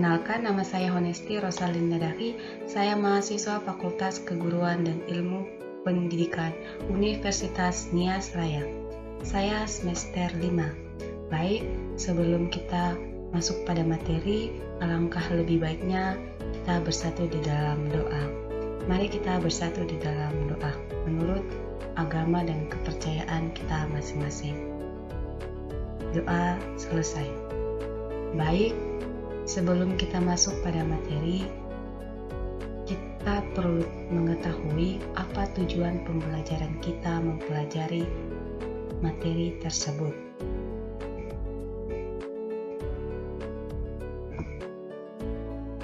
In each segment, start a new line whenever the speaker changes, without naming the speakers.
Perkenalkan, nama saya Honesti Rosalinda Davi. Saya mahasiswa Fakultas Keguruan dan Ilmu Pendidikan Universitas Nias Raya. Saya semester 5. Baik, sebelum kita masuk pada materi, alangkah lebih baiknya kita bersatu di dalam doa. Mari kita bersatu di dalam doa menurut agama dan kepercayaan kita masing-masing. Doa selesai. Baik, sebelum kita masuk pada materi, kita perlu mengetahui apa tujuan pembelajaran kita mempelajari materi tersebut.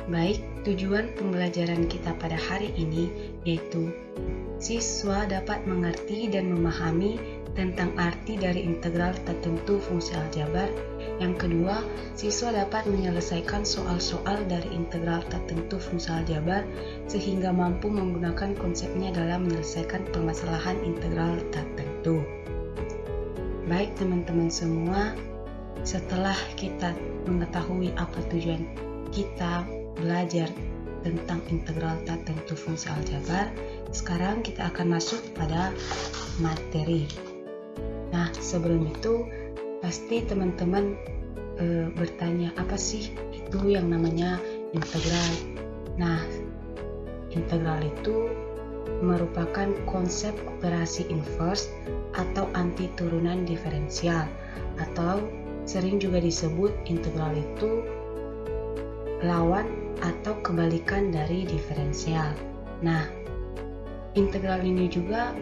Baik, tujuan pembelajaran kita pada hari ini yaitu siswa dapat mengerti dan memahami tentang arti dari integral tertentu fungsi aljabar. Yang kedua, siswa dapat menyelesaikan soal-soal dari integral tertentu fungsi aljabar sehingga mampu menggunakan konsepnya dalam menyelesaikan permasalahan integral tertentu. Baik teman-teman semua, setelah kita mengetahui apa tujuan kita belajar tentang integral tertentu fungsi aljabar, sekarang kita akan masuk pada materi. Nah, sebelum itu pasti teman-teman bertanya, apa sih itu yang namanya integral? Nah, integral itu merupakan konsep operasi inverse atau anti turunan diferensial, atau sering juga disebut integral itu lawan atau kebalikan dari diferensial. Nah, integral ini juga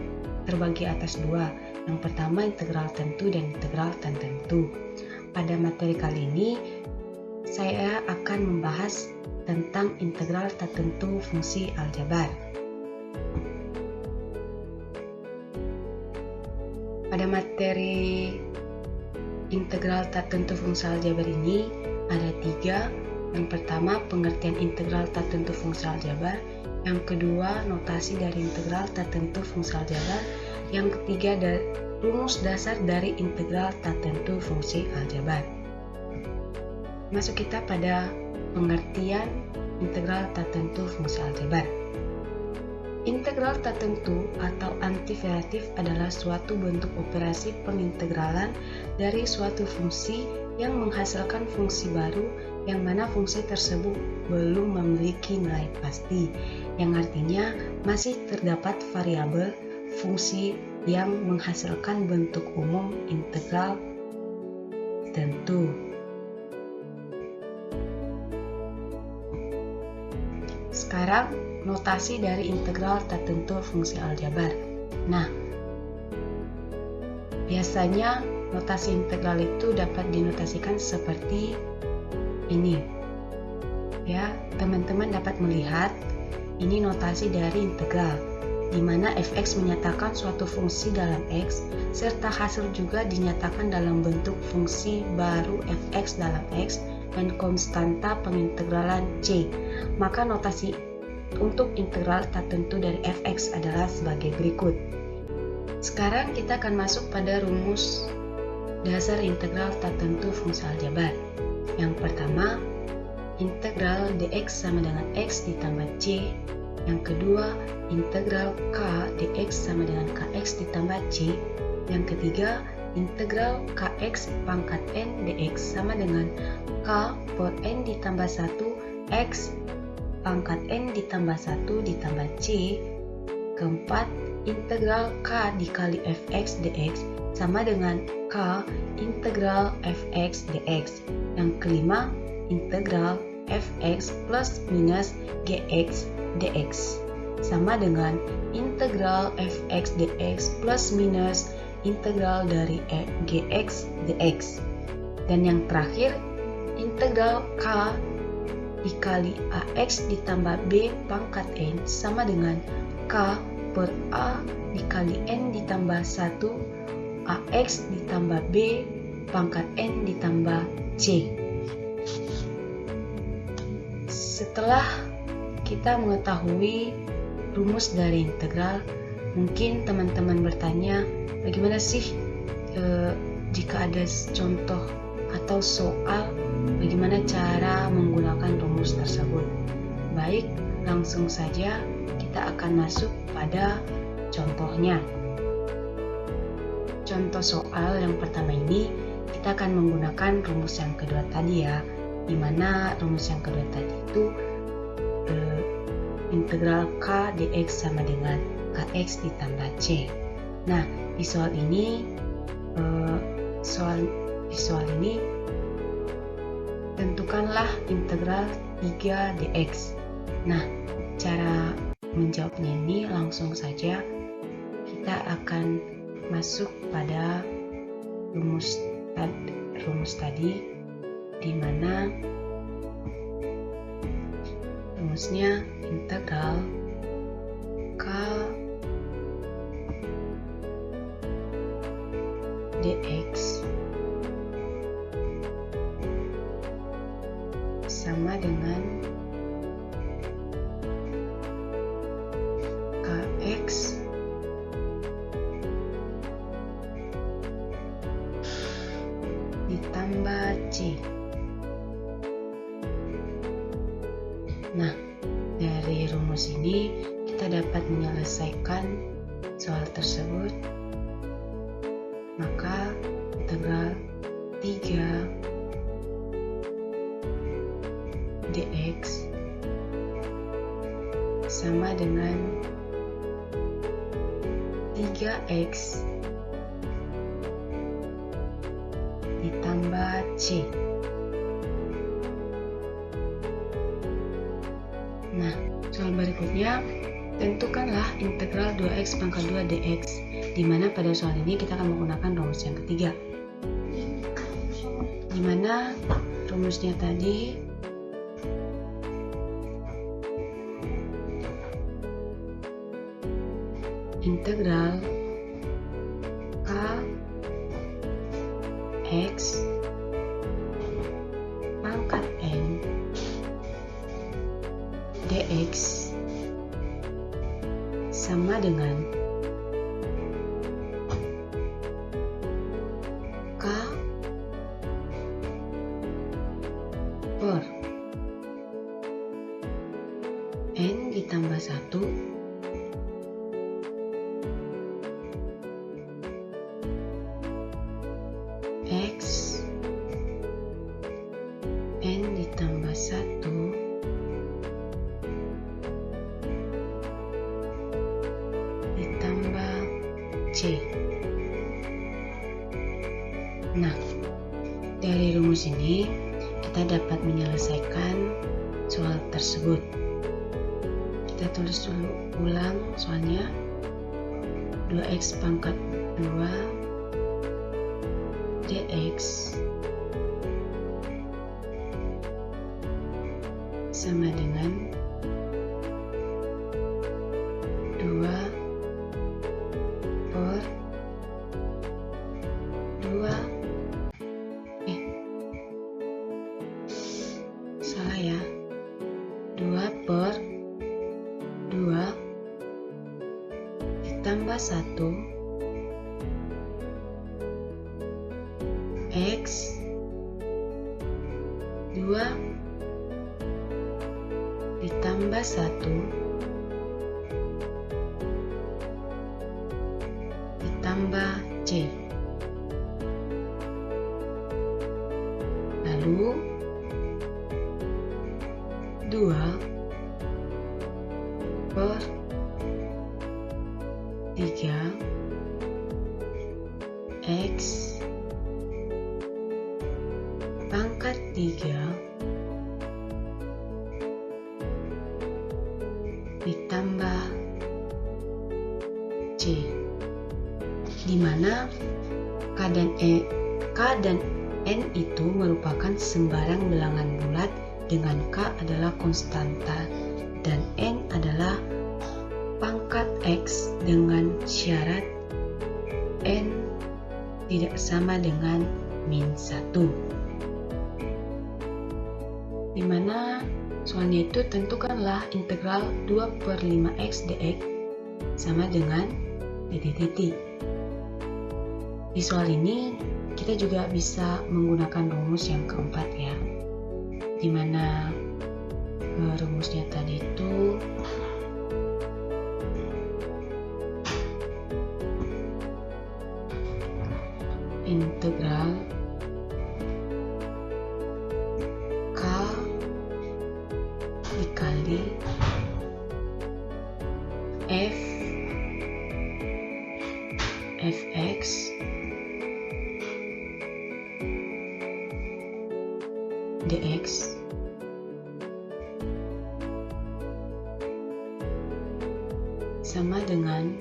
terbagi atas dua. Yang pertama integral tentu dan integral tertentu. Pada materi kali ini, saya akan membahas tentang integral tertentu fungsi aljabar. Pada materi integral tertentu fungsi aljabar ini ada 3. Yang pertama, pengertian integral tertentu fungsi aljabar. Yang kedua, notasi dari integral tertentu fungsi aljabar. Yang ketiga, rumus dasar dari integral tertentu fungsi aljabar. Masuk kita pada pengertian integral tertentu fungsi aljabar. Integral tertentu atau antivariatif adalah suatu bentuk operasi pengintegralan dari suatu fungsi yang menghasilkan fungsi baru yang mana fungsi tersebut belum memiliki nilai pasti, yang artinya masih terdapat variabel fungsi yang menghasilkan bentuk umum integral tentu. Sekarang notasi dari integral tertentu fungsi aljabar. Nah, biasanya notasi integral itu dapat dinotasikan seperti ini. Ya, teman-teman dapat melihat ini notasi dari integral, di mana fx menyatakan suatu fungsi dalam x, serta hasil juga dinyatakan dalam bentuk fungsi baru fx dalam x dan konstanta pengintegralan c. Maka notasi untuk integral tertentu dari fx adalah sebagai berikut. Sekarang kita akan masuk pada rumus dasar integral tertentu fungsi aljabar. Yang pertama, integral dx sama dengan x ditambah c. Yang kedua, integral k dx sama dengan kx ditambah c. Yang ketiga, integral kx pangkat n dx sama dengan k per n ditambah 1 x pangkat n ditambah 1 ditambah c. Keempat, integral k dikali fx dx sama dengan k integral fx dx. Yang kelima, integral fx plus minus gx dx sama dengan integral fx dx plus minus integral dari gx dx. Dan yang terakhir, integral k dikali ax ditambah b pangkat n sama dengan k per a dikali n ditambah 1 ax ditambah b pangkat n ditambah c. Setelah kita mengetahui rumus dari integral, mungkin teman-teman bertanya, bagaimana sih jika ada contoh atau soal bagaimana cara menggunakan rumus tersebut? Baik, langsung saja kita akan masuk pada contohnya. Contoh soal yang pertama ini kita akan menggunakan rumus yang kedua tadi ya, di mana rumus yang kedua tadi itu integral K dx sama dengan Kx ditambah C. Nah, di soal ini tentukanlah integral 3 dx. Nah, cara menjawabnya ini langsung saja kita akan masuk pada rumus tadi, di mana rumusnya integral K dx sama dengan Kx ditambah C. Nah, dari rumus ini kita dapat menyelesaikan soal tersebut. Maka integral 3 dx sama dengan 3x ditambah C. Nah, soal berikutnya, tentukanlah integral 2x pangkat 2 dx, di mana pada soal ini kita akan menggunakan rumus yang ketiga, di mana rumusnya tadi integral K x pangkat n dx sama dengan K per n ditambah 1 x n ditambah 1 ditambah C. Nah, dari rumus ini kita dapat menyelesaikan soal tersebut. Kita tulis dulu ulang soalnya. 2x pangkat 2 dx sama dengan 2 per 2 salah ya, 2 per 2 ditambah 1 x 2 ditambah 1 ditambah C. Lalu 2 per 3 x pangkat 3 ditambah C, di mana K dan N itu merupakan sembarang bilangan bulat dengan K adalah konstanta dan N adalah pangkat X dengan syarat N tidak sama dengan -1. Di mana soalnya itu tentukanlah integral 2 per 5x dx sama dengan titik-titik. Di soal ini kita juga bisa menggunakan rumus yang keempat ya. dimana rumusnya tadi itu integral K dikali fx dx sama dengan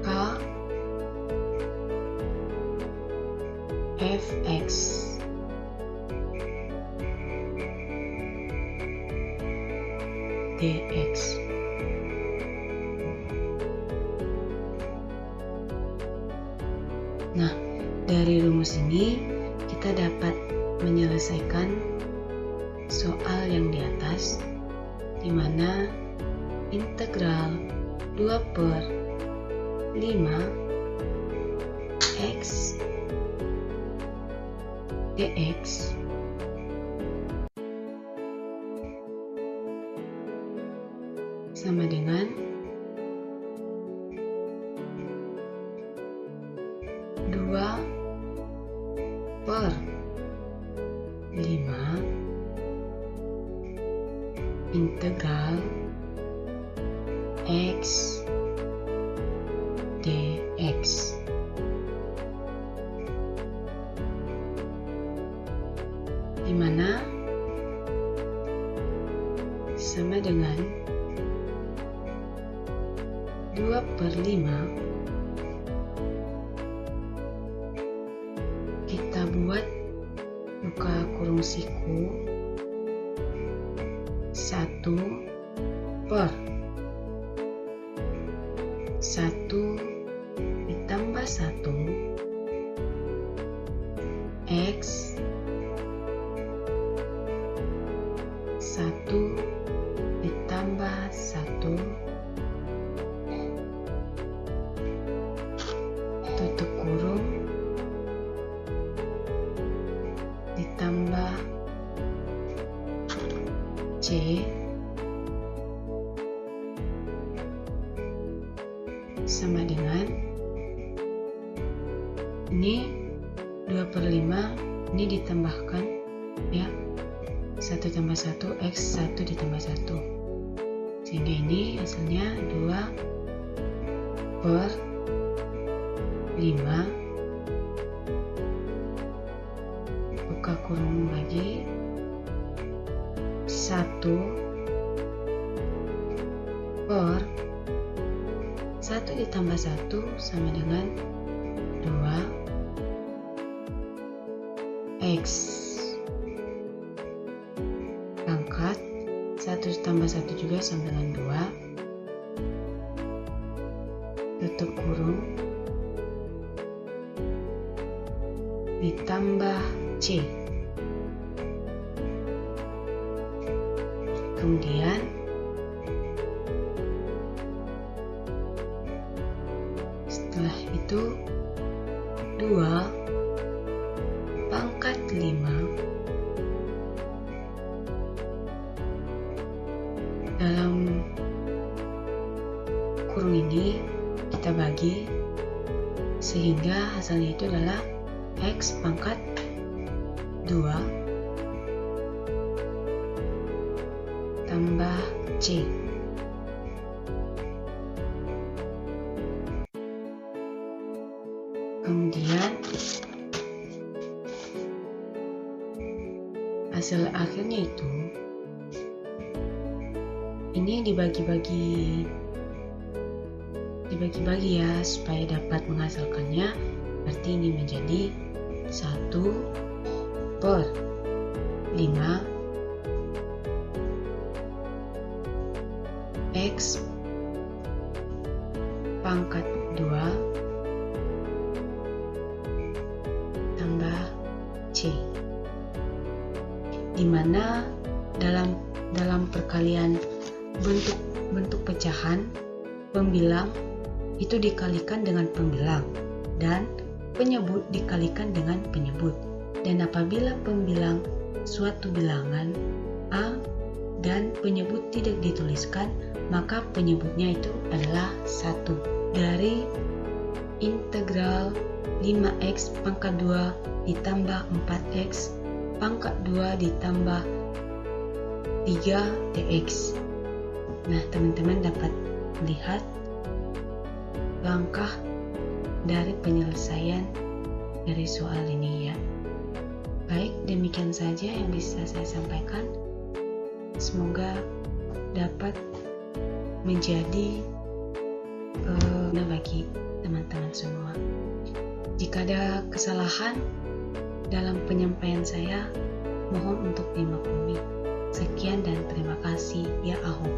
K fx dx. Nah, dari rumus ini kita dapat menyelesaikan soal yang di atas, di mana integral 2/5 x dx sama dengan 2/5 integral x dx. Dimana sama dengan 2/5 kita buat buka kurung siku 1/1 ditambah 1 x 1 ditambah 1 tutup kurung ditambah c sama dengan ini 2/5 ini ditambahkan ya 1 tambah 1 x 1 ditambah 1 sehingga ini hasilnya 2/5 buka kurung lagi 1 ditambah 1 sama dengan 2 x pangkat 1 ditambah 1 juga sama dengan 2 tutup kurung ditambah c. Kemudian setelah itu 2/5 dalam kurung ini kita bagi sehingga hasilnya itu adalah x pangkat 2 tambah c. Kemudian hasil akhirnya itu ini dibagi-bagi ya supaya dapat menghasilkannya. Berarti ini menjadi 1/5 x pangkat 2 tambah c, dimana dalam perkalian bentuk pecahan pembilang itu dikalikan dengan pembilang dan penyebut dikalikan dengan penyebut. Dan apabila pembilang suatu bilangan A dan penyebut tidak dituliskan, maka penyebutnya itu adalah 1. Dari integral 5x pangkat 2 ditambah 4x pangkat 2 ditambah 3 dx. Nah, teman-teman dapat melihat langkah dari penyelesaian dari soal ini ya. Baik, demikian saja yang bisa saya sampaikan. Semoga dapat menjadi guna bagi teman-teman semua. Jika ada kesalahan dalam penyampaian saya, mohon untuk dimaklumi. Sekian dan terima kasih ya Ahok.